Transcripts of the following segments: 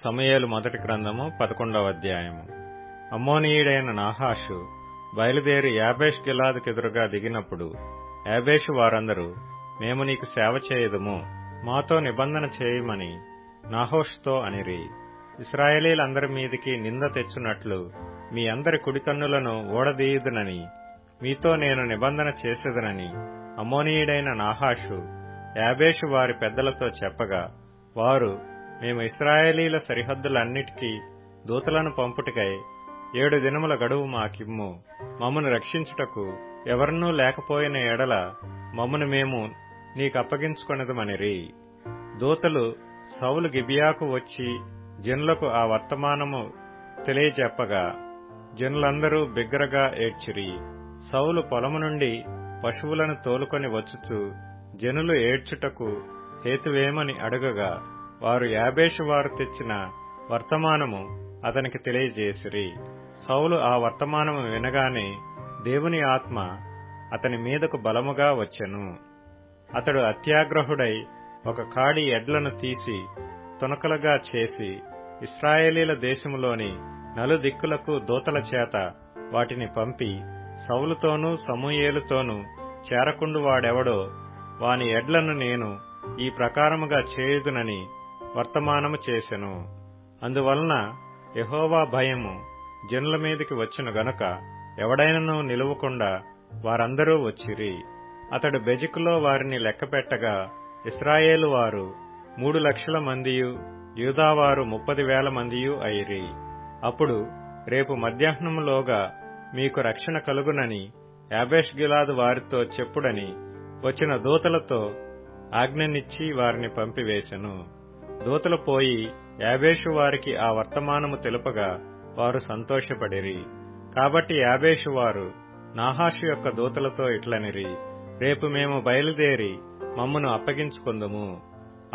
సమూయేలు మొదటి గ్రంథము 11వ అధ్యాయము. అమ్మోనీయుడైన నాహాషు బయలుదేరి యాబేష్ గిలాదుకెదురుగా దిగినప్పుడు యాబేషు వారందరూ, మేము నీకు సేవ చేయుదుము, మాతో నిబంధన చేయమని నాహాషుతో అనిరి. ఇశ్రాయేలీలందరి మీదికి నింద తెచ్చునట్లు మీ అందరి కుడికన్నులను ఓడదీయుదునని మీతో నేను నిబంధన చేసేదనని అమ్మోనీయుడైన నాహాషు యాబేషు వారి పెద్దలతో చెప్పగా, వారు, మేము ఇశ్రాయేలీల సరిహద్దులన్నిటికీ దూతలను పంపుటకై 7 దినముల గడువు మాకిమ్ము, మమ్మను రక్షించుటకు ఎవరనూ లేకపోయిన ఎడల మమ్మను మేము నీకప్పగించుకొనెదమనిరి. దూతలు సౌలు గిబియాకు వచ్చి జనులకు ఆ వర్తమానము తెలియజెప్పగా జనులందరూ బిగ్గరగా ఏడ్చిరి. సౌలు పొలము నుండి పశువులను తోలుకొని వచ్చుచు జనులు ఏడ్చుటకు హేతువేమని అడుగగా, వారు యాబేషు వారు తెచ్చిన వర్తమానము అతనికి తెలియజేసిరి. సౌలు ఆ వర్తమానము వినగానే దేవుని ఆత్మ అతని మీదకు బలముగా వచ్చెను. అతడు అత్యాగ్రహుడై ఒక కాడి ఎడ్లను తీసి తునకలుగా చేసి ఇశ్రాయేలీల దేశములోని నలుదిక్కులకు దూతల చేత వాటిని పంపి, సౌలుతోనూ సమూయేలుతోనూ చేరకుండు వాడెవడో వాని ఎడ్లను నేను ఈ ప్రకారముగా చేయుదునని వర్తమానము చేసెను. అందువలన యెహోవా భయము జనుల మీదికి వచ్చును గనుక ఎవడైనను నిలువకుండా వారందరూ వచ్చిరి. అతడు బెజకులో వారిని లెక్కపెట్టగా ఇశ్రాయేలు వారు 3,00,000 మందియు, యూదావారు 30,000 మందియు అయిరి. అప్పుడు రేపు మధ్యాహ్నములోగా మీకు రక్షణ కలుగునని యాబేష్ గిలాదు వారితో చెప్పుడని వచ్చిన దూతలతో ఆజ్ఞనిచ్చి వారిని పంపివేశెను. దూతలు పోయి యాబేషు వారికి ఆ వర్తమానము తెలుపగా వారు సంతోషపడిరి. కాబట్టి యాబేషు వారు నాహాషు యొక్క దూతలతో ఇట్లనిరి, రేపు మేము బయలుదేరి మమ్మను అప్పగించుకుందుము.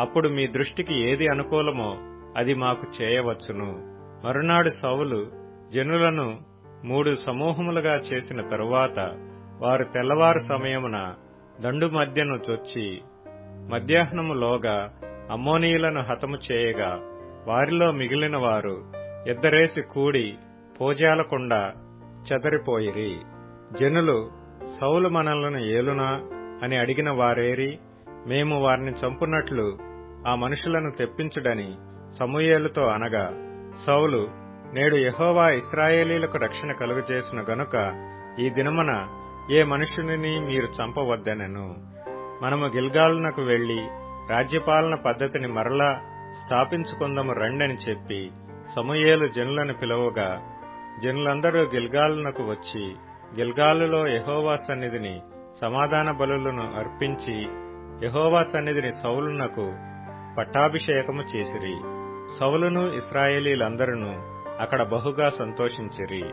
అప్పుడు మీ దృష్టికి ఏది అనుకూలమో అది మాకు చేయవచ్చును. మరునాడు సౌలు జనులను 3 సమూహములుగా చేసిన తరువాత వారు తెల్లవారు సమయమున దండు మధ్యను చొచ్చి మధ్యాహ్నములోగా అమ్మోనీయులను హతము చేయగా, వారిలో మిగిలిన వారు ఇద్దరేసి కూడి పోజాలకుండా చెదరిపోయిరి. జనులు, సౌలు మనలను ఏలునా అని అడిగిన వారేరి, మేము వారిని చంపునట్లు ఆ మనుషులను తెప్పించుడని సమూయేలుతో అనగా, సౌలు, నేడు యెహోవా ఇశ్రాయేలీలకు రక్షణ కలుగజేసిన గనుక ఈ దినమున ఏ మనుషుని మీరు చంపవద్దనెను. మనము గిల్గాలునకు వెళ్లి రాజ్యపాలన పద్ధతిని మరలా స్థాపించుకుందము రండని చెప్పి సమూయేలు జనులను పిలువగా, జనులందరూ గిల్గాలునకు వచ్చి గిల్గాలులో యెహోవా సన్నిధిని సమాధాన బలులను అర్పించి యెహోవా సన్నిధిని సౌలునకు పట్టాభిషేకము చేసిరి. సౌలును ఇశ్రాయేలీలందరూ అక్కడ బహుగా సంతోషించిరి.